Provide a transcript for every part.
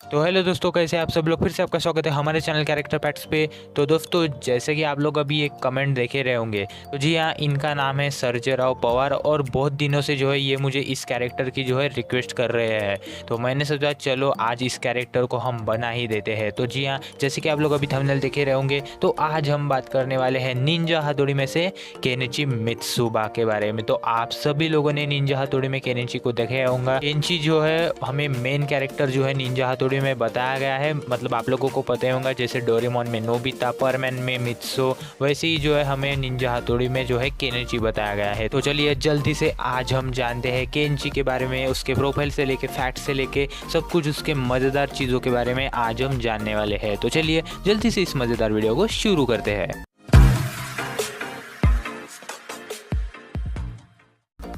तो हेलो दोस्तों, कैसे आप सब लोग। फिर से आपका स्वागत है हमारे चैनल कैरेक्टर पैट्स पे। तो दोस्तों, जैसे कि आप लोग अभी एक कमेंट देखे रहे होंगे, तो जी हाँ, इनका नाम है सर्जेराव पवार और बहुत दिनों से जो है ये मुझे इस कैरेक्टर की जो है रिक्वेस्ट कर रहे हैं। तो मैंने सोचा चलो आज इस कैरेक्टर को हम बना ही देते हैं। तो जी हाँ, जैसे कि आप लोग अभी थंबनेल देखे रहे होंगे, तो आज हम बात करने वाले हैं निंजा हथौड़ी में से केनिची मित्सुबा के बारे में। तो आप सभी लोगों ने निंजा हथौड़ी में केनिची को देखा होगा। केनिची जो है हमें मेन कैरेक्टर जो है निंजा हथौड़ी में बताया गया है, मतलब आप लोगों को पता ही होगा, जैसे डोरेमोन में नोबिता, परमैन में मित्सु, वैसे ही जो है हमें निंजा हथौड़ी में जो है केनिची बताया गया है। तो चलिए जल्दी से आज हम जानते हैं केनिची के बारे में, उसके प्रोफाइल से लेके फैक्ट से लेके सब कुछ, उसके मज़ेदार चीज़ों के बारे में आज हम जानने वाले हैं। तो चलिए जल्दी से इस मज़ेदार वीडियो को शुरू करते हैं।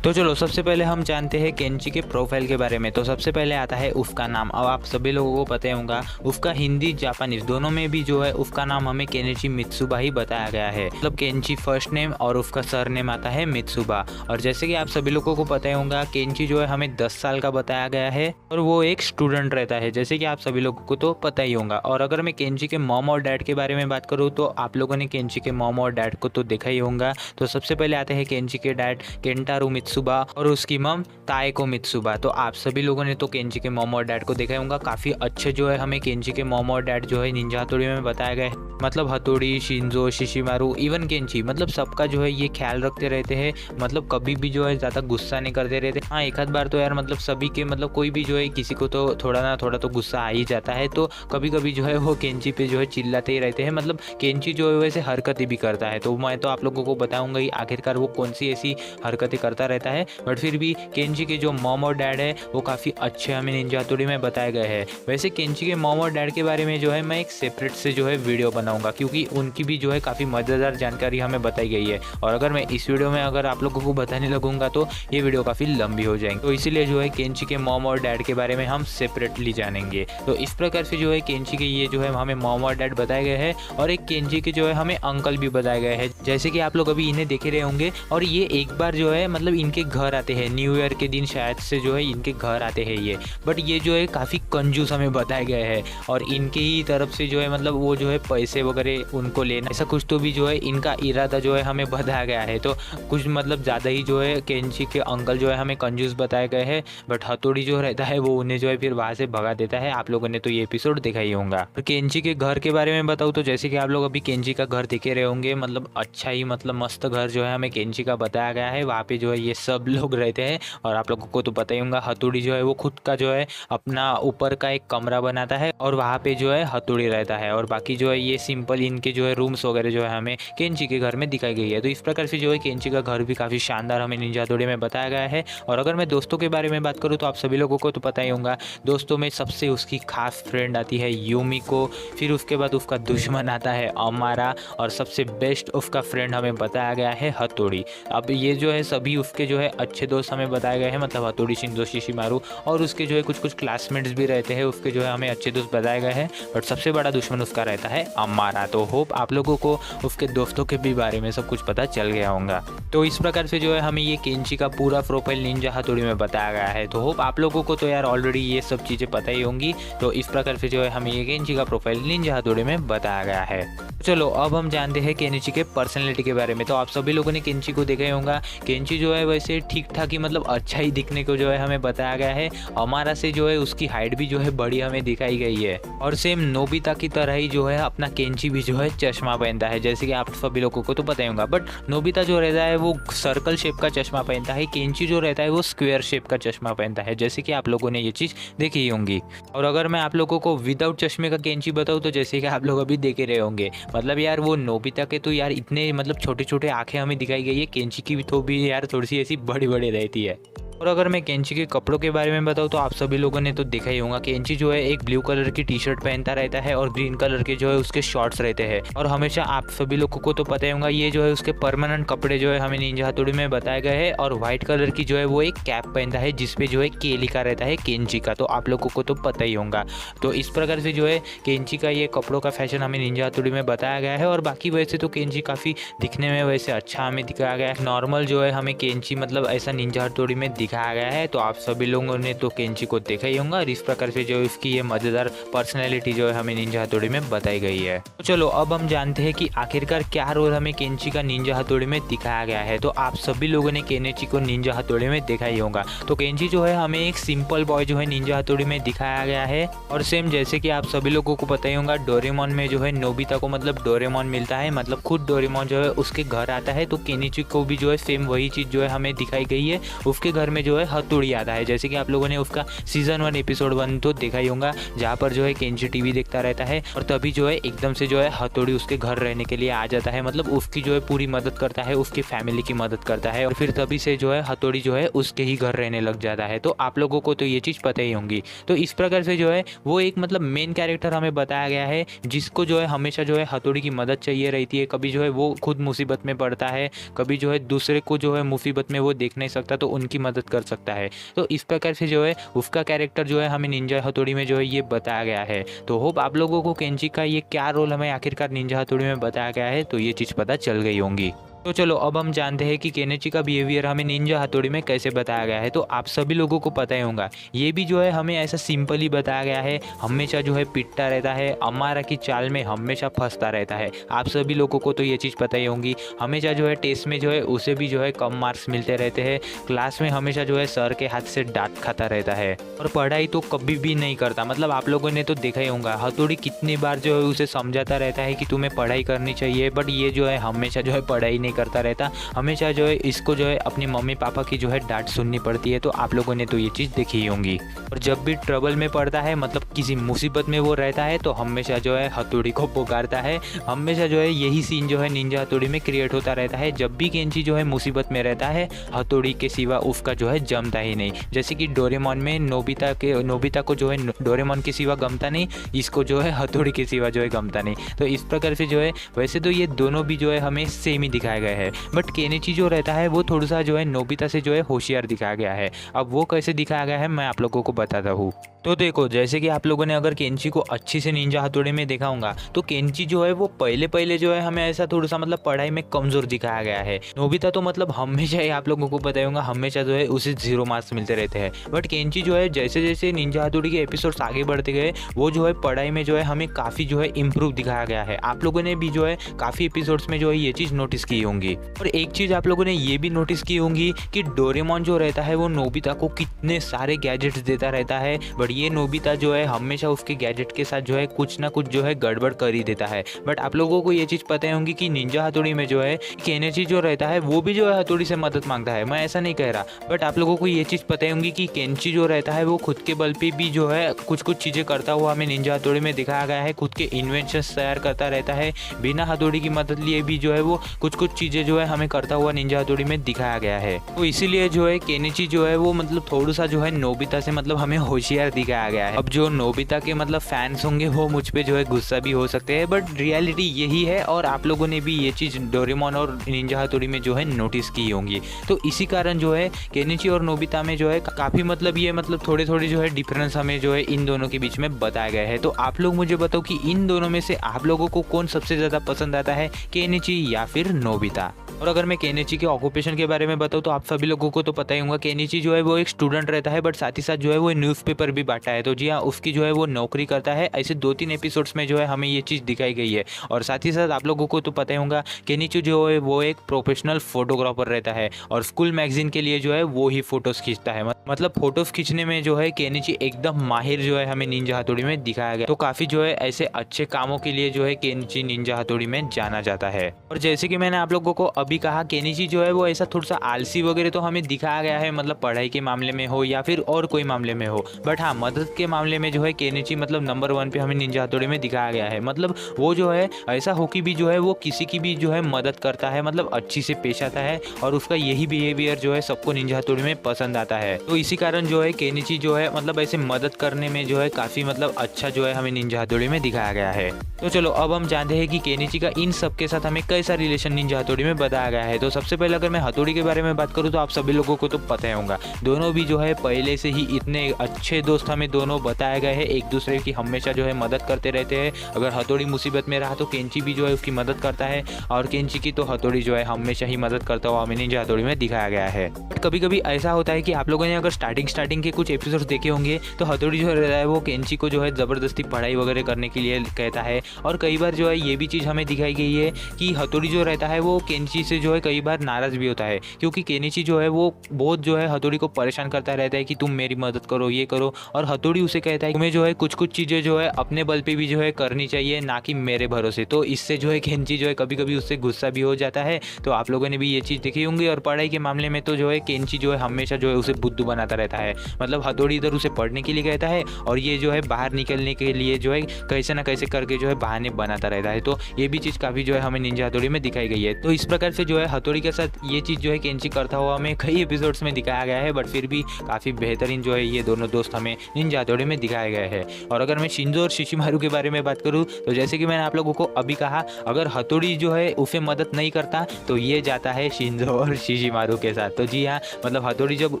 तो चलो सबसे पहले हम जानते हैं केनिची के प्रोफाइल के बारे में। तो सबसे पहले आता है उसका नाम। अब आप सभी लोगों को पता होगा, उसका हिंदी जापानीज दोनों में भी जो है उसका नाम हमें केनिची मित्सुबा ही बताया गया है। मतलब केनिची फर्स्ट नेम और उसका सर नेम आता है मित्सुबा। और जैसे कि आप सभी लोगों को पता होगा, केनिची जो है हमें 10 साल का बताया गया है और वो एक स्टूडेंट रहता है, जैसे कि आप सभी लोगों को तो पता ही होगा। और अगर मैं केनिची के मॉम और डैड के बारे में बात करूँ, तो आप लोगों ने केनिची के मॉम और डैड को तो देखा ही होगा। तो सबसे पहले आते हैं केनिची के डैड केंटारो मित्सुबा और उसकी मम ताएको मित्सुबा। तो आप सभी लोगों ने तो केनिची के मॉम और डैड को देखा होगा। काफ़ी अच्छे जो है हमें केनिची के मॉम और डैड जो है निंजा हथौड़ी में बताया गया है। मतलब हथौड़ी, शिंजो, शिशिमारू, इवन केनिची, मतलब सबका जो है ये ख्याल रखते रहते हैं। मतलब कभी भी जो है ज़्यादा गुस्सा नहीं करते रहते। हाँ, एक आध बार तो यार मतलब सभी के, मतलब कोई भी जो है किसी को तो थोड़ा ना थोड़ा तो गुस्सा आ ही जाता है। तो कभी कभी जो है वो केनिची पे जो है चिल्लाते ही रहते हैं। मतलब केनिची जो है वैसे हरकतें भी करता है, तो मैं तो आप लोगों को बताऊंगा ही आखिरकार वो कौन सी ऐसी हरकतें करता रहता है। बट फिर भी केनिची के जो मॉम और डैड है वो काफ़ी अच्छे हमें निंजा हथौड़ी में बताए गए हैं। वैसे केनिची के मॉम और डैड के बारे में जो है मैं एक सेपरेट से जो है वीडियो बनाऊंगा, क्योंकि उनकी भी जो है काफ़ी मज़ेदार जानकारी हमें बताई गई है। और अगर मैं इस वीडियो में अगर आप लोगों को बताने लगूंगा तो ये वीडियो काफ़ी लंबी हो जाएंगी। तो इसीलिए जो है केनिची के मॉम और डैड के बारे में हम सेपरेटली जानेंगे। तो इस प्रकार से जो है केनिची के ये जो है हमें मॉम और डैड बताए गए हैं, और एक केनिची के जो है हमें अंकल भी बताए गए हैं, जैसे कि आप लोग अभी इन्हें देखे रहे होंगे। और ये एक बार जो है मतलब इनके घर आते हैं, न्यू ईयर के दिन शायद से जो है इनके घर आते हैं ये। बट ये जो है काफ़ी कंजूस हमें बताया गया है, और इनके ही तरफ से जो है मतलब वो जो है पैसे वगैरह उनको लेना, ऐसा कुछ तो भी जो है इनका इरादा जो है हमें बताया गया है। तो कुछ मतलब ज़्यादा ही जो है केनिची के अंकल जो है हमें कंजूस बताए गए हैं। बट हथौड़ी जो रहता है वो उन्हें जो है फिर वहाँ से भगा देता है। आप लोगों ने तो ये एपिसोड देखा ही होगा। तो केनिची के घर के बारे में बताऊँ तो जैसे कि आप लोग अभी केनिची का घर देखे रहे होंगे, मतलब अच्छा ही मतलब मस्त घर जो है हमें केनिची का बताया गया है। वहाँ पे जो है ये सब लोग रहते हैं। और आप लोगों को तो पता ही होगा, हथौड़ी जो है वो खुद का जो है अपना ऊपर का एक कमरा बनाता है और वहाँ पे जो है हथौड़ी रहता है। और बाकी जो है ये सिंपल इनके जो है रूम्स वगैरह जो है हमें केनिची के घर में दिखाई गई है। तो इस प्रकार से जो है केनिची का घर भी काफ़ी शानदार हमें निंजा हथौड़ी में बताया गया है। और अगर मैं दोस्तों के बारे में बात करूँ तो आप सभी लोगों को तो पता ही होगा, दोस्तों में सबसे उसकी खास फ्रेंड आती है यूमिको, फिर उसके बाद उसका दुश्मन आता है अमारा, और सबसे बेस्ट उसका फ्रेंड हमें बताया गया है हथौड़ी। अब ये जो है सभी उसके जो है अच्छे दोस्त हमें बताए गए हैं, मतलब हथौड़ी, शिंजो, शिशिमारू, और उसके जो है कुछ कुछ क्लासमेट्स भी रहते हैं उसके जो है हमें अच्छे दोस्त बताए गए हैं। बट सबसे बड़ा दुश्मन उसका रहता है अमारा। तो होप आप लोगों को उसके दोस्तों के भी बारे में सब कुछ पता चल गया होगा। तो इस प्रकार से जो है हमें ये केनिची का पूरा प्रोफाइल निंजा हथौड़ी में बताया गया है। तो होप आप लोगों को तो यार ऑलरेडी ये सब चीज़ें पता ही होंगी। तो इस प्रकार से जो है हमें ये केनिची का प्रोफाइल निंजा हथौड़ी में बताया गया है। चलो अब हम जानते हैं केनिची के पर्सनैलिटी के बारे में। तो आप सभी लोगों ने केनिची को देखा ही होगा। केनिची जो है वैसे ठीक ठाक ही मतलब अच्छा ही दिखने को जो है हमें बताया गया है। अमारा से जो है उसकी हाइट भी जो है बड़ी हमें दिखाई गई है। और सेम नोबिता की तरह ही जो है अपना केनिची भी जो है चश्मा पहनता है, जैसे कि आप सभी लोगों को तो पता ही होगा। बट नोबिता जो रहता है वो सर्कल शेप का चश्मा पहनता है, केनिची जो रहता है वो स्क्वायर शेप का चश्मा पहनता है, जैसे कि आप लोगों ने ये चीज़ देखी ही होंगी। और अगर मैं आप लोगों को विदाउट चश्मे का केनिची बताऊँ तो जैसे कि आप लोग अभी देखे रहे होंगे, मतलब यार वो नोबिता के तो यार इतने मतलब छोटे छोटे आंखें हमें दिखाई गई है, केनिची की भी तो भी यार थोड़ी सी ऐसी बड़ी बड़ी रहती है। और अगर मैं केनिची के कपड़ों के बारे में बताऊँ तो आप सभी लोगों ने तो देखा ही होगा, केनिची जो है एक ब्लू कलर की टी शर्ट पहनता रहता है और ग्रीन कलर के जो है उसके शॉर्ट्स रहते हैं। और हमेशा आप सभी लोगों को तो पता ही होगा, ये जो है उसके परमानेंट कपड़े जो है हमें निंजा हथौड़ी में बताए गए हैं। और व्हाइट कलर की जो है वो एक कैप पहनता है जिसपे जो है के लिखा रहता है केनिची का, तो आप लोगों को तो पता ही होगा। तो इस प्रकार से जो है केनिची का ये कपड़ों का फैशन हमें निंजा हथौड़ी में बताया गया है। और बाकी वैसे तो केनिची काफ़ी दिखने में वैसे अच्छा हमें दिखाया गया है। नॉर्मल जो है हमें केनिची मतलब ऐसा निंजा हथौड़ी में दिखाया गया है। तो आप सभी लोगों ने तो केंची को देखा ही होगा और इस प्रकार से जो इसकी ये मज़ेदार पर्सनैलिटी जो है हमें निंजा हथौड़ी में बताई गई है। तो चलो अब हम जानते हैं कि आखिरकार क्या रोल हमें केंची का निंजा हथौड़ी में दिखाया गया है। तो आप सभी लोगों ने केनेची को निंजा हथौड़ी में देखा ही होगा। तो केंची जो है हमें एक सिंपल बॉय जो है निंजा हथौड़ी में दिखाया गया है और सेम जैसे कि आप सभी लोगों को पता ही होगा डोरेमोन में जो है नोबिता को मतलब डोरेमोन मिलता है, मतलब खुद डोरेमोन जो है उसके घर आता है। तो केनेची को भी जो है सेम वही चीज़ जो है हमें दिखाई गई है, उसके घर में जो है हथौड़ी आता है। जैसे कि आप लोगों ने उसका सीजन 1 एपिसोड 1 तो देखा ही होगा, जहाँ पर जो है केंची टीवी देखता रहता है और तभी जो है एकदम से जो है हथौड़ी उसके घर रहने के लिए आ जाता है, मतलब उसकी जो है पूरी मदद करता है, उसकी फैमिली की मदद करता है और फिर तभी से जो है हथौड़ी जो है उसके ही घर रहने लग जाता है। तो आप लोगों को तो ये चीज़ पता ही होंगी। तो इस प्रकार से जो है वो एक मतलब मेन कैरेक्टर हमें बताया गया है, जिसको जो है हमेशा जो है हथौड़ी की मदद चाहिए रहती है। कभी जो है वो खुद मुसीबत में पड़ता है, कभी जो है दूसरे को जो है मुसीबत में वो देख नहीं सकता तो उनकी मदद कर सकता है। तो इस प्रकार से जो है उसका कैरेक्टर जो है हमें निंजा हथौड़ी में जो है ये बताया गया है। तो होप आप लोगों को केंची का ये क्या रोल हमें आखिरकार निंजा हथौड़ी में बताया गया है तो ये चीज़ पता चल गई होंगी। तो चलो अब हम जानते हैं कि केनेची का बिहेवियर हमें निंजा हथौड़ी में कैसे बताया गया है। तो आप सभी लोगों को पता ही होगा, ये भी जो है हमें ऐसा सिंपली बताया गया है, हमेशा जो है पिटता रहता है, अमारा की चाल में हमेशा फंसता रहता है। आप सभी लोगों को तो ये चीज़ पता ही होंगी, हमेशा जो है टेस्ट में जो है उसे भी जो है कम मार्क्स मिलते रहते हैं, क्लास में हमेशा जो है सर के हाथ से डांट खाता रहता है और पढ़ाई तो कभी भी नहीं करता। मतलब आप लोगों ने तो देखा ही होगा हथौड़ी कितनी बार जो है उसे समझाता रहता है कि तुम्हें पढ़ाई करनी चाहिए, बट ये जो है हमेशा जो है पढ़ाई करता रहता, हमेशा जो है इसको जो है अपनी मम्मी पापा की जो है डांट सुननी पड़ती है। तो आप लोगों ने तो ये चीज़ देखी ही होंगी। और जब भी ट्रबल में पड़ता है, मतलब किसी मुसीबत में वो रहता है, तो हमेशा जो है हथौड़ी को पुकारता है। हमेशा जो है यही सीन जो है निंजा हथौड़ी में क्रिएट होता रहता है। जब भी केंची जो है मुसीबत में रहता है, हथौड़ी के सिवा उसका जो है जमता ही नहीं। जैसे कि डोरेमोन में नोबिता को जो है डोरेमोन के सिवा गमता नहीं, इसको जो है हथौड़ी के सिवा जो है गमता नहीं। तो इस प्रकार से जो है वैसे तो ये दोनों भी जो है हमें सेम ही दिखाया गया है, बट केनेची जो रहता है वो थोड़ा सा जो है नोबिता से जो है होशियार दिखाया गया है। अब वो कैसे दिखाया गया है मैं आप लोगों को बताता हूँ। तो देखो, जैसे कि आप लोगों ने अगर केंची को अच्छी से निंजा हथौड़ी में देखा होगा, तो केंची जो है वो पहले जो है हमें ऐसा थोड़ा सा मतलब पढ़ाई में कमजोर दिखाया गया है। नोबिता तो मतलब हमेशा ही आप लोगों को पता ही होगा हमेशा जो है उसे 0 मार्क्स मिलते रहते हैं, बट केंची जो है जैसे जैसे निंजा हथौड़ी के एपिसोड्स आगे बढ़ते गए, वो जो है पढ़ाई में जो है हमें काफ़ी जो है इम्प्रूव दिखाया गया है। आप लोगों ने भी जो है काफ़ी एपिसोड्स में जो है ये चीज़ नोटिस की होंगी। और एक चीज़ आप लोगों ने ये भी नोटिस की होंगी कि डोरेमोन जो रहता है वो नोबिता को कितने सारे गैजेट्स देता रहता है, बट ये नोबिता जो है हमेशा उसके गैजेट के साथ जो है कुछ ना कुछ जो है गड़बड़ कर ही देता है। बट आप लोगों को ये चीज़ पता ही होगी कि निंजा हथौड़ी में जो है केनेची जो रहता है वो भी जो है हथौड़ी से मदद मांगता है। मैं ऐसा नहीं कह रहा, बट आप लोगों को ये चीज़ पता ही होगी कि केंची जो रहता है वो खुद के बल पे भी जो है कुछ चीज़ें करता हुआ हमें निंजा हथौड़ी में दिखाया गया है। खुद के इन्वेंशंस तैयार करता रहता है, बिना हथौड़ी की मदद लिए भी जो है वो कुछ चीज़ें जो है हमें करता हुआ निंजा हथौड़ी में दिखाया गया है। तो इसीलिए जो है केनेची जो है वो मतलब थोड़ा सा जो है नोबिता से मतलब हमें होशियार दिखाया गया है। अब जो नोबिता के मतलब फैंस होंगे वो मुझ पे जो है गुस्सा भी हो सकते हैं, बट रियलिटी यही है और आप लोगों ने भी ये चीज़ डोरेमोन और निंजा हथौड़ी में जो है नोटिस की होंगी। तो इसी कारण जो है केनेची और नोबिता में जो है काफ़ी मतलब ये मतलब थोड़े जो है डिफरेंस हमें जो है इन दोनों के बीच में बताया गया है। तो आप लोग मुझे बताओ कि इन दोनों में से आप लोगों को कौन सबसे ज़्यादा पसंद आता है, केनेची या फिर नोबिता। और अगर मैं केनेची के ऑक्यूपेशन के बारे में बताऊँ तो आप सभी लोगों को तो पता ही होगा केनेची जो है वो एक स्टूडेंट रहता है, बट साथ ही साथ जो है वो न्यूज़पेपर भी बांटा है। तो जी हाँ, उसकी जो है वो नौकरी करता है। ऐसे 2-3 एपिसोड्स में जो है हमें ये चीज़ दिखाई गई है। और साथ ही साथ आप लोगों को तो पता ही होगा केनेची जो है वो एक प्रोफेशनल फोटोग्राफर रहता है और स्कूल मैगजीन के लिए जो है वो ही फोटोज़ खींचता है। मतलब फोटोज़ खींचने में जो है केनेची एकदम माहिर जो है हमें निंजा हथौड़ी में दिखाया गया। तो काफ़ी जो है ऐसे अच्छे कामों के लिए जो है केनेची निंजा हथौड़ी में जाना जाता है। और जैसे कि मैंने आप लोगों को अभी कहा, केनेची जो है वो ऐसा थोड़ा सा आलसी वगैरह तो हमें दिखाया गया है, मतलब पढ़ाई के मामले में हो या फिर और कोई मामले में हो, बट हाँ मदद के मामले में जो है केनेची मतलब नंबर 1 पे हमें निंजा हथौड़ी में दिखाया गया है। मतलब वो जो है ऐसा हो कि भी जो है वो किसी की भी जो है मदद करता है, मतलब अच्छी से पेश आता है और उसका यही बिहेवियर जो है सबको निंजा हथौड़ी में पसंद आता है। तो इसी कारण जो है केनेची जो है मतलब ऐसे मदद करने में जो है काफ़ी मतलब अच्छा जो है हमें निंजा हथौड़ी में दिखाया गया है। तो चलो अब हम जानते हैं कि केनेची का इन सब के साथ हमें कैसा रिलेशन निंजा हथौड़ी में बताया बताया गया है। तो सबसे पहले अगर मैं हथौड़ी के बारे में बात करूँ तो आप सभी लोगों को तो पता ही होगा, दोनों भी जो है पहले से ही इतने अच्छे दोस्त हमें दोनों बताए गए हैं, एक दूसरे की हमेशा जो है मदद करते रहते हैं। अगर हथौड़ी मुसीबत में रहा तो केंची भी जो है उसकी मदद करता है, और केंची की तो हथौड़ी जो है हमेशा ही मदद करता हुआ हमें निंजा हथौड़ी में दिखाया गया है। कभी कभी ऐसा होता है कि आप लोगों ने अगर स्टार्टिंग के कुछ एपिसोड्स देखे होंगे तो हथौड़ी जो रहता है वो केंची को जो है ज़बरदस्ती पढ़ाई वगैरह करने के लिए कहता है, और कई बार जो है ये भी चीज़ हमें दिखाई गई है कि हथौड़ी जो रहता है वो केंची से जो है कई बार नाराज़ भी होता है, क्योंकि केनिची जो है वो बहुत जो है हथौड़ी को परेशान करता रहता है कि तुम मेरी मदद करो, ये करो, और हथौड़ी उसे कहता है तुम्हें जो है कुछ चीज़ें जो है अपने बल पे भी जो है करनी चाहिए, ना कि मेरे भरोसे। तो इससे जो है केंची जो है कभी कभी उससे गुस्सा भी हो जाता है। तो आप लोगों ने भी ये चीज़ देखी होंगी। और पढ़ाई के मामले में तो जो है केंची जो है हमेशा जो है उसे बुद्धू बनाता रहता है, मतलब हथौड़ी इधर उसे पढ़ने के लिए कहता है और ये जो है बाहर निकलने के लिए जो है कैसे ना कैसे करके जो है बहाने बनाता रहता है। तो ये भी चीज़ काफ़ी जो है हमें निंजा हथौड़ी में दिखाई गई है। तो इस प्रकार से जो है हथौड़ी के साथ ये चीज़ जो है केंची करता हुआ हमें कई एपिसोड्स में दिखाया गया है, बट फिर भी काफ़ी बेहतरीन जो है ये दोनों दोस्त हमें निंजा हथौड़ी में दिखाए गए हैं। और अगर मैं शिंजो और शिशिमारू के बारे में बात करूँ तो जैसे कि मैंने आप लोगों को अभी कहा, अगर हथौड़ी जो है उसे मदद नहीं करता तो ये जाता है शिंजो और शिशिमारू के साथ। तो जी हाँ, मतलब हथौड़ी जब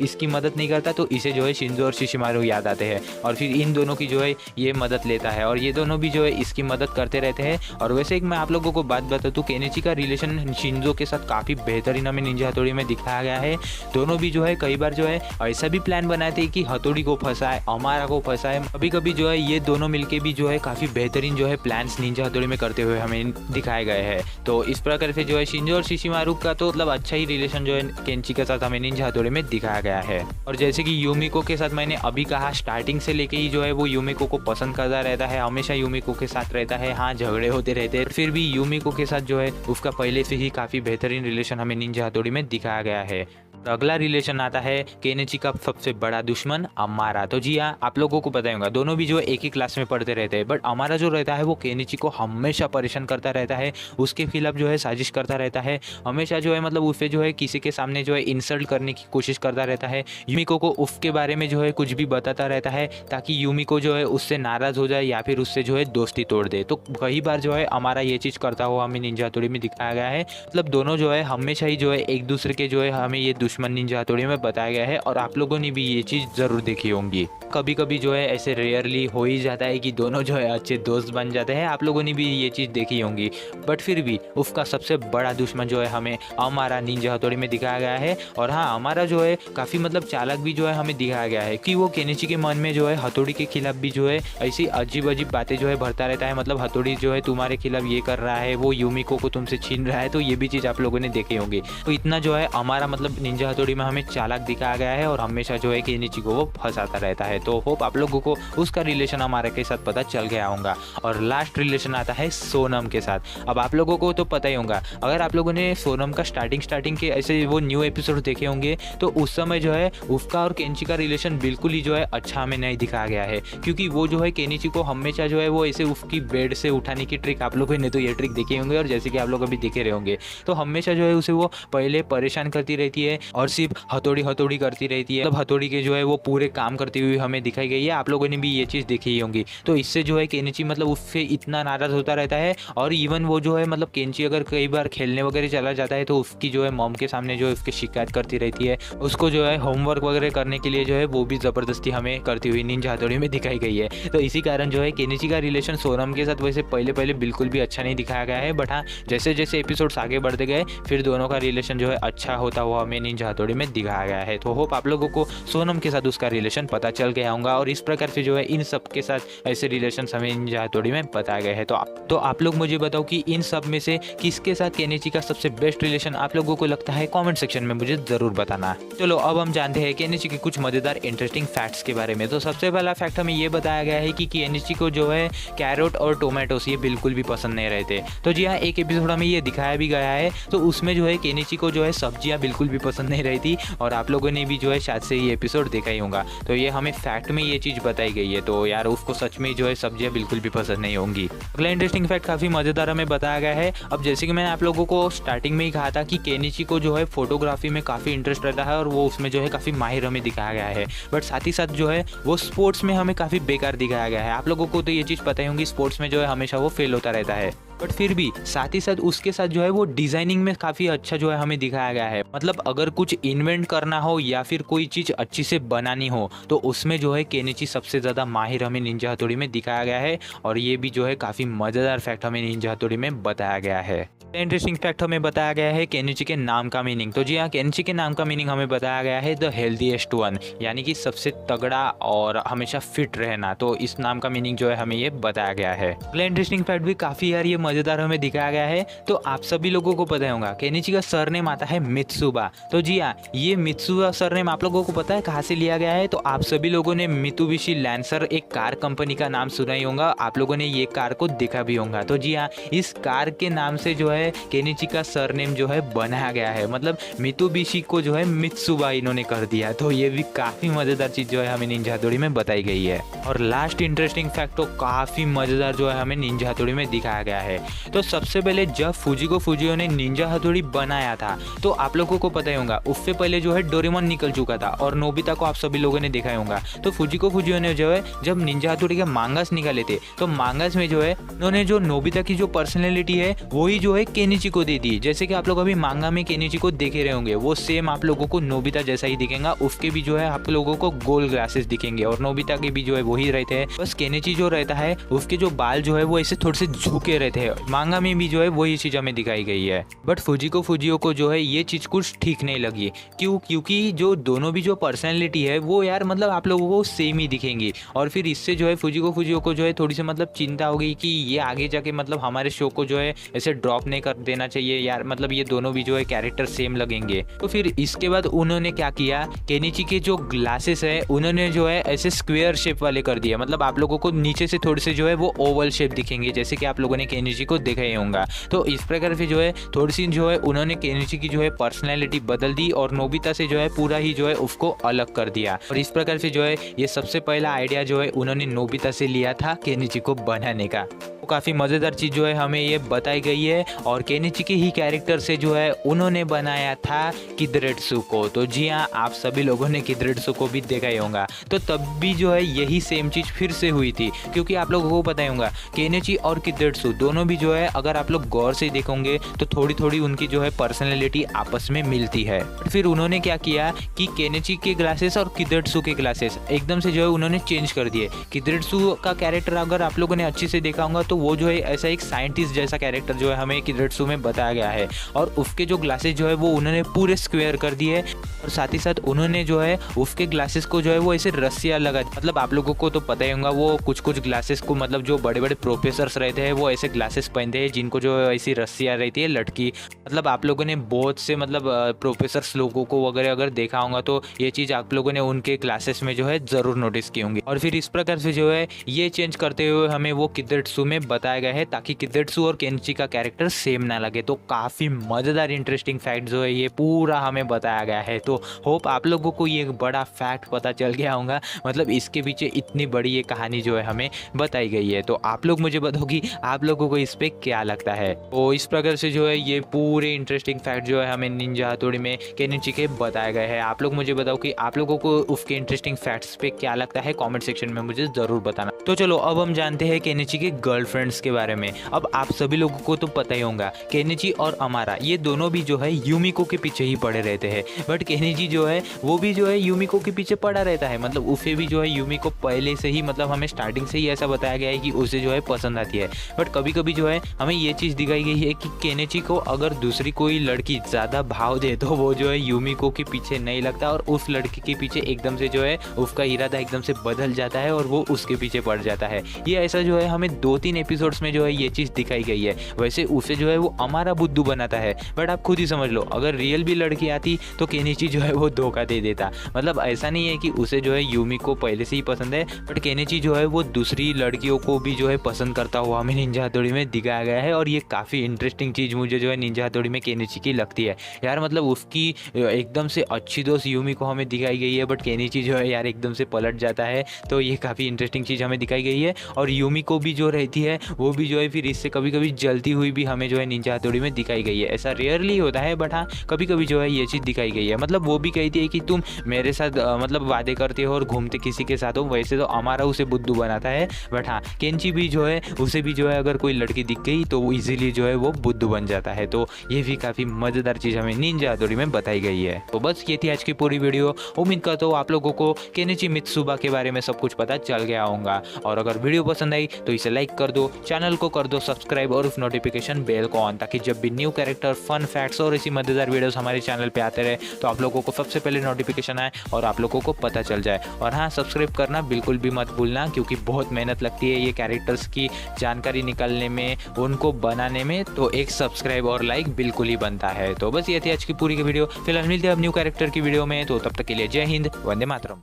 इसकी मदद नहीं करता तो इसे जो है शिंजो और शिशिमारू याद आते हैं, और फिर इन दोनों की जो है ये मदद लेता है, और ये दोनों भी जो है इसकी मदद करते रहते हैं। और वैसे एक मैं आप लोगों को बात बता दूं, केनिची का रिलेशन शिंजो के साथ काफ़ी बेहतरीन हमें निंजा हथौड़ी में दिखाया गया है। दोनों भी जो है कई बार जो है ऐसा भी प्लान बनाते हैं कि हथौड़ी को फंसाए, अमारा को फंसाए। कभी कभी जो है ये दोनों मिलके भी जो है काफ़ी बेहतरीन जो है प्लान्स निंजा हथौड़ी में करते हुए हमें दिखाए गए हैं। तो इस प्रकार से जो है शिंजो और शिशिमारू का तो मतलब अच्छा ही रिलेशन जो है केंची के साथ हमें निंजा हथौड़ी में दिखाया गया है। और जैसे कि यूमिको के साथ मैंने अभी कहा, स्टार्टिंग से लेके ही जो है वो यूमिको को पसंद करता रहता है, हमेशा यूमिको के साथ रहता है। हाँ, झगड़े होते रहते हैं, फिर भी यूमिको के साथ जो है उसका पहले से ही काफ़ी बेहतरीन रिलेशन हमें निंजा हथौड़ी में दिखाया गया है। अगला रिलेशन आता है केनिची का सबसे बड़ा दुश्मन अमारा। तो जी हाँ, आप लोगों को पता होगा दोनों भी जो है एक ही क्लास में पढ़ते रहते हैं, बट अमारा जो रहता है वो केनिची को हमेशा परेशान करता रहता है, उसके खिलाफ जो है साजिश करता रहता है, हमेशा जो है मतलब उसे जो है किसी के सामने जो है इंसल्ट करने की कोशिश करता रहता है। यूमिको को उसके बारे में जो है कुछ भी बताता रहता है ताकि यूमिको जो है उससे नाराज़ हो जाए या फिर उससे जो है दोस्ती तोड़ दे। तो कई बार जो है अमारा ये चीज़ करता हुआ हमें निंजा हथौड़ी में दिखाया गया है। मतलब दोनों जो है हमेशा ही जो है एक दूसरे के जो है हमें ये दुश्मन निंजा हथौड़ी में बताया गया है, और आप लोगों ने भी ये चीज़ ज़रूर देखी होंगी। कभी कभी जो है ऐसे रेयरली हो ही जाता है कि दोनों जो है अच्छे दोस्त बन जाते हैं, आप लोगों ने भी ये चीज़ देखी होंगी। बट फिर भी उसका सबसे बड़ा दुश्मन जो है हमें अमारा निंजा हथौड़ी में दिखाया गया है। और हाँ, अमारा जो है काफ़ी मतलब चालाक भी जो है हमें दिखाया गया है कि वो केनिची के मन में जो है हथौड़ी के खिलाफ भी जो है ऐसी अजीब अजीब बातें जो है भरता रहता है। मतलब हथौड़ी जो है तुम्हारे खिलाफ ये कर रहा है, वो यूमिको को तुमसे छीन रहा है। तो ये भी चीज़ आप लोगों ने देखी होंगी। तो इतना जो है हमारा मतलब निंजा हथौड़ी में हमें चालाक दिखाया गया है, और हमेशा जो है केनिची को वो फंसाता रहता है। तो होप आप लोगों को उसका रिलेशन हमारे के साथ पता चल गया होगा। और लास्ट रिलेशन आता है सोनम के साथ। अब आप लोगों को तो पता ही होगा, अगर आप लोगों ने सोनम का स्टार्टिंग के ऐसे वो न्यू एपिसोड देखे होंगे तो उस समय जो है उसका और केनिची का रिलेशन बिल्कुल ही जो है अच्छा हमें नहीं दिखाया गया है, क्योंकि वो जो है केनिची को हमेशा जो है वो ऐसे उसकी बेड से उठाने की ट्रिक, आप लोगों ने तो ये ट्रिक देखे होंगे और जैसे कि आप लोग अभी देखे रहे होंगे, तो हमेशा जो है उसे वो पहले परेशान करती रहती है और सिर्फ हथौड़ी करती रहती है। मतलब हथौड़ी के जो है वो पूरे काम करती हुई हमें दिखाई गई है। आप लोगों ने भी ये चीज़ देखी ही होंगी। तो इससे जो है केनिची मतलब उससे इतना नाराज़ होता रहता है, और इवन वो जो है मतलब केनिची अगर कई बार खेलने वगैरह चला जाता है तो उसकी जो है मॉम के सामने जो है उसकी शिकायत करती रहती है। उसको जो है होमवर्क वगैरह करने के लिए जो है वो भी ज़बरदस्ती हमें करती हुई निंजा हथौड़ी में दिखाई गई है। तो इसी कारण जो है केनिची का रिलेशन सोनम के साथ वैसे पहले बिल्कुल भी अच्छा नहीं दिखाया गया है, बट हाँ, जैसे जैसे एपिसोड्स आगे बढ़ते गए फिर दोनों का रिलेशन जो है अच्छा होता हुआ हमें निंजा हथौड़ी में दिखाया गया है। तो होप आप लोगों को सोनम के साथ उसका रिलेशन पता चल गया होगा, और इस प्रकार से जो है इन सब के साथ ऐसे रिलेशन हमें निंजा हथौड़ी में बताए गए हैं। तो आप लोग मुझे बताओ कि इन सब में से किसके साथ केनिची का सबसे बेस्ट रिलेशन आप लोगों को लगता है, कमेंट सेक्शन में मुझे जरूर बताना। चलो अब हम जानते हैं केनिची के कुछ मजेदार इंटरेस्टिंग फैक्ट्स के बारे में। तो सबसे पहला फैक्ट हमें ये बताया गया है कि केनिची को जो है कैरेट और टोमेटोस ये बिल्कुल भी पसंद नहीं रहते। तो जी हाँ, एक एपिसोड में ये दिखाया भी गया है, तो उसमें जो है केनिची को जो है सब्जियां बिल्कुल भी पसंद नहीं रहती, और आप लोगों ने भी जो है शायद से ये एपिसोड देखा ही होगा। तो ये हमें फैक्ट में ये चीज़ बताई गई है, तो यार उसको सच में जो है सब्जियां बिल्कुल भी पसंद नहीं होंगी। अगला इंटरेस्टिंग फैक्ट काफ़ी मज़ेदार हमें बताया गया है। अब जैसे कि मैंने आप लोगों को स्टार्टिंग में ही कहा था कि केनिची को जो है फोटोग्राफी में काफ़ी इंटरेस्ट रहता है, और वो उसमें जो है काफ़ी माहिर हमें दिखाया गया है, बट साथ ही साथ जो है वो स्पोर्ट्स में हमें काफ़ी बेकार दिखाया गया है। आप लोगों को तो ये चीज़ पता ही होगी, स्पोर्ट्स में जो है हमेशा वो फेल होता रहता है। बट फिर भी साथ ही साथ उसके साथ जो है वो डिजाइनिंग में काफ़ी अच्छा जो है हमें दिखाया गया है। मतलब अगर कुछ इन्वेंट करना हो या फिर कोई चीज़ अच्छी से बनानी हो तो उसमें जो है केनिची सबसे ज़्यादा माहिर हमें निंजा हथौड़ी में दिखाया गया है। और ये भी जो है काफ़ी मज़ेदार फैक्ट हमें निंजा हथौड़ी में बताया गया है। इंटरेस्टिंग फैक्ट हमें बताया गया है केनिची के नाम का मीनिंग। तो जी हाँ, केनिची के नाम का मीनिंग हमें बताया गया है द हेल्दीएस्ट वन, यानी कि सबसे तगड़ा और हमेशा फिट रहना। तो इस नाम का मीनिंग जो है हमें ये बताया गया है। अगला इंटरेस्टिंग फैक्ट भी काफ़ी यार ये मज़ेदार हमें दिखाया गया है। तो आप सभी लोगों को पता होगा केनिची का सरनेम आता है मित्सुबा। तो जी हाँ, ये मित्सुबा सरनेम आप लोगों को पता है कहाँ से लिया गया है? तो आप सभी लोगों ने मित्सुबिशी लैंसर एक कार कंपनी का नाम सुना ही होगा, आप लोगों ने ये कार को देखा भी होगा। तो जी हाँ, इस कार के नाम से जो है केनिची का सरनेम जो है बनाया गया है। मतलब मित्सुबिशी को जो है मित्सुबा इन्होंने कर दिया। तो ये भी काफ़ी मज़ेदार चीज़ जो है हमें निंजा हथौड़ी में बताई गई है। और लास्ट इंटरेस्टिंग फैक्ट तो काफ़ी मज़ेदार जो है हमें निंजा हथौड़ी में दिखाया गया है। तो सबसे पहले जब फुजिको फुजियो ने निंजा हथौड़ी बनाया था तो आप लोगों को पता ही होगा उससे पहले जो है डोरेमोन निकल चुका था और नोबिता को आप सभी लोगों ने देखा ही होगा। तो फुजिको फुजियो ने जो है जब निंजा हथौड़ी के मांगास निकाले थे तो मांगास में जो है उन्होंने जो नोबिता की जो पर्सनैलिटी है वही जो है केनिची को दे दी। जैसे कि आप लोग अभी मांगा में केनिची को देखे रहे होंगे वो सेम आप लोगों को नोबिता जैसा ही दिखेगा। उसके भी जो है आप लोगों को गोल ग्लासेस दिखेंगे और नोबिता के भी जो है वही रहते हैं। बस केनिची जो रहता है उसके जो बाल जो है वो ऐसे थोड़े से झुके रहते हैं। मांगा में भी जो है वही चीज़ हमें दिखाई गई है। बट फुजिको फुजियो को जो है ये चीज़ कुछ ठीक नहीं लगी। क्योंकि जो दोनों भी जो पर्सनैलिटी है वो यार मतलब आप लोगों को सेम ही दिखेंगी। और फिर इससे जो है फुजिको फुजियो को जो है थोड़ी सी मतलब चिंता हो गई कि ये आगे जाके मतलब हमारे शो को जो है ऐसे ड्रॉप नहीं कर देना चाहिए यार, मतलब ये दोनों भी जो है कैरेक्टर सेम लगेंगे। तो फिर इसके बाद उन्होंने क्या किया, केनिची के जो ग्लासेस है उन्होंने जो है ऐसे स्क्वायर शेप वाले कर दिए। मतलब आप लोगों को नीचे से थोड़े से जो है वो ओवल शेप दिखेंगे जैसे कि आप लोगों ने केनिची को देखा ही होगा। तो इस प्रकार से जो है थोड़ी सी जो है उन्होंने केनिची की जो है पर्सनैलिटी बदल दी और नोबिता से जो है पूरा ही जो है उसको अलग कर दिया। और इस प्रकार से जो है ये सबसे पहला आइडिया जो है उन्होंने नोबिता से लिया था केनिची को बनाने का। तो काफ़ी मज़ेदार चीज़ जो है हमें ये बताई गई है। और केनिची के ही कैरेक्टर से जो है उन्होंने बनाया था किदरेट्सु को। तो जी हाँ, आप सभी लोगों ने किदरेट्सु को भी देखा ही होगा। तो तब भी जो है यही सेम चीज़ फिर से हुई थी क्योंकि आप लोगों को पता ही होगा केनिची और किदरेट्सु दोनों भी जो है अगर आप लोग गौर से देखोगे तो थोड़ी थोड़ी उनकी जो है पर्सनैलिटी आपस में मिलती है। फिर उन्होंने क्या किया कि केनिची के ग्लासेस और किदरेट्सु के ग्लासेस एकदम से जो है उन्होंने चेंज कर दिए। किदरेट्सु का कैरेक्टर अगर आप लोगों ने अच्छे से देखा होगा तो वो जो है ऐसा एक साइंटिस्ट जैसा कैरेक्टर जो है हमें किदरेट्सु में बताया गया है। और उसके जो ग्लासेस जो है वो उन्होंने पूरे स्क्वायर कर दिए और साथ ही साथ उन्होंने जो है उसके ग्लासेस को जो है वो ऐसे रस्सियाँ लगा। मतलब आप लोगों को तो पता ही होगा वो कुछ कुछ ग्लासेस को मतलब जो बड़े बड़े प्रोफेसर्स रहते हैं वो ऐसे ग्लासेस पहनते हैं जिनको जो ऐसी रस्सियाँ रहती है लटकी। मतलब आप लोगों ने बहुत से मतलब प्रोफेसर्स लोगों को वगैरह अगर देखा होगा तो ये चीज़ आप लोगों ने उनके क्लासेस में जो है ज़रूर नोटिस की होंगी। और फिर इस प्रकार से जो है ये चेंज करते हुए हमें वो किदरेट्सु में बताया गया है ताकि किदरेट्सु और केनिची का कैरेक्टर सेम ना लगे। तो काफ़ी मज़ेदार इंटरेस्टिंग फैक्ट जो है ये पूरा हमें बताया गया है। तो होप आप लोगों को ये बड़ा फैक्ट पता चल गया होगा। मतलब इसके पीछे इतनी बड़ी ये कहानी जो है हमें बताई गई है। तो आप लोग मुझे बताओ कि आप लोगों को इस पर क्या लगता है। तो इस प्रकार से जो है ये पूरे इंटरेस्टिंग फैक्ट जो है हमें निंजा हथौड़ी में केनिची के बताए गए हैं। आप लोग मुझे बताओ कि आप लोगों को उसके इंटरेस्टिंग फैक्ट्स पे क्या लगता है, कमेंट सेक्शन में मुझे ज़रूर बताना। तो चलो अब हम जानते हैं केनिची के गर्लफ्रेंड्स के बारे में। अब आप सभी लोगों को तो पता ही होगा केनिची और अमारा ये दोनों भी जो है यूमिको के पीछे ही पड़े रहते हैं। बट केनिची जो है वो भी जो है यूमिको के पीछे पड़ा रहता है। मतलब उसे भी जो है यूमिको पहले से ही मतलब हमें स्टार्टिंग से ही ऐसा बताया गया है कि उसे जो है पसंद आती है। बट कभी कभी जो है हमें ये चीज़ दिखाई गई है कि केनिची को अगर दूसरी कोई लड़की ज़्यादा भाव दे तो वो जो है यूमिको के पीछे नहीं लगता और उस लड़की के पीछे एकदम से जो है उसका इरादा एकदम से बदल जाता है और वो उसके पीछे पड़ जाता है। ये ऐसा जो है हमें 2-3 एपिसोड्स में जो है ये चीज़ दिखाई गई है। वैसे उसे जो है वो अमारा बुद्धू बनाता है। बट आप खुद ही समझ लो अगर रियल भी लड़की आती तो केनिची जो है वो धोखा दे देता। मतलब ऐसा नहीं है कि उसे जो है यूमिको पहले से ही पसंद है, बट केनिची जो है वो दूसरी लड़कियों को भी जो है पसंद करता हुआ हमें निंजा हथौड़ी में दिखाया गया है। और ये काफ़ी इंटरेस्टिंग चीज़ मुझे जो है निंजा हथौड़ी में केनिची की लगती है यार। मतलब उसकी एकदम से अच्छी दोस्त यूमिको हमें दिखाई गई है बट केनिची जो है यार एकदम से पलट जाता है। तो ये काफ़ी इंटरेस्टिंग चीज़ हमें दिखाई गई है। और यूमिको भी जो रहती है है वो भी जो है फिर इससे कभी कभी जलती हुई भी हमें जो है निंजा हथौड़ी में दिखाई गई है। ऐसा रेयरली होता है बट हाँ कभी कभी जो है ये चीज़ दिखाई गई है। मतलब वो भी कहती है कि तुम मेरे साथ मतलब वादे करते हो और घूमते किसी के साथ हो, वैसे तो अमारा उसे बुद्धू बनाता है बट हाँ केंची भी जो है उसे भी जो है अगर कोई लड़की दिख गई तो वो इजीली जो है वो बुद्धू बन जाता है। तो ये भी काफ़ी मज़ेदार चीज़ हमें निंजा हथौड़ी में बताई गई है। तो बस ये थी आज की पूरी वीडियो। उम्मीद करता हूँ आप लोगों को केनिची मित्सुबा के बारे में सब कुछ पता चल गया होगा। और अगर वीडियो पसंद आई तो इसे लाइक कर दो, चैनल को कर दो सब्सक्राइब और उस नोटिफिकेशन बेल को ऑन, ताकि जब भी न्यू कैरेक्टर, फन फैक्ट्स और ऐसी मजेदार वीडियोस हमारे चैनल पे आते रहे तो आप लोगों को सबसे पहले नोटिफिकेशन आए और आप लोगों को पता चल जाए। और हाँ सब्सक्राइब करना बिल्कुल भी मत भूलना, क्योंकि बहुत मेहनत लगती है ये कैरेक्टर्स की जानकारी निकालने में, उनको बनाने में, तो एक सब्सक्राइब और लाइक बिल्कुल ही बनता है। तो बस ये थी आज की पूरी की वीडियो। फिलहाल मिलते हैं अब न्यू कैरेक्टर की वीडियो में, तो तब तक के लिए जय हिंद, वंदे मातरम।